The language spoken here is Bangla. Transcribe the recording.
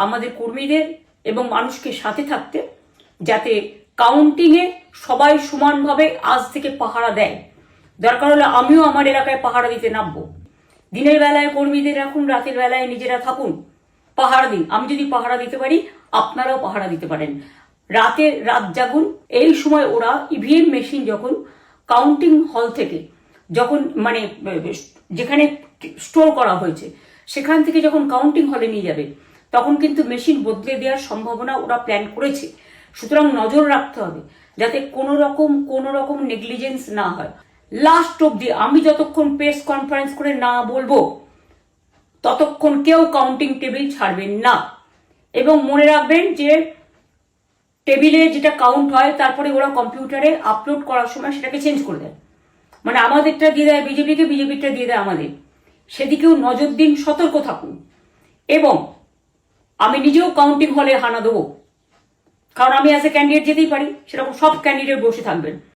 আমাদের কর্মীদের এবং মানুষকে সাথে থাকতে, যাতে কাউন্টিংয়ে সবাই সমানভাবে আজ থেকে পাহারা দেয়। দরকার হলে আমিও আমার এলাকায় পাহারা দিতে নামবো। দিনের বেলায় কর্মীদের রাখুন, রাতের বেলায় নিজেরা থাকুন, পাহারা দিন। আমি যদি পাহারা দিতে পারি, আপনারাও পাহারা দিতে পারেন। রাত জাগুন। এই সময় ওরা ইভিএম মেশিন যখন কাউন্টিং হল থেকে, যখন মানে যেখানে স্টোর করা হয়েছে সেখান থেকে যখন কাউন্টিং হলে নিয়ে যাবে, তখন কিন্তু মেশিন বদলে দেওয়ার সম্ভাবনা ওরা প্ল্যান করেছে। সুতরাং নজর রাখতে হবে যাতে কোনো রকম নেগলিজেন্স না হয়। লাস্ট অব্দি আমি যতক্ষণ প্রেস কনফারেন্স করে না বলবো, ততক্ষণ কেউ কাউন্টিং টেবিল ছাড়বেন না। এবং মনে রাখবেন যে টেবিলে যেটা কাউন্ট হয় তারপরে ওরা কম্পিউটারে আপলোড করার সময় সেটাকে চেঞ্জ করে দেয়। মানে আমাদেরটা দিয়ে দেয় বিজেপিকে, বিজেপিটা দিয়ে দেয় আমাদের। সেদিকেও নজর দিন, সতর্ক থাকুন। এবং আমি নিজেও কাউন্টিং হলে হানা দেবো, কারণ আমি অ্যাজ এ ক্যান্ডিডেট যেতেই পারি, সেরকম সব ক্যান্ডিডেট বসে থাকবেন।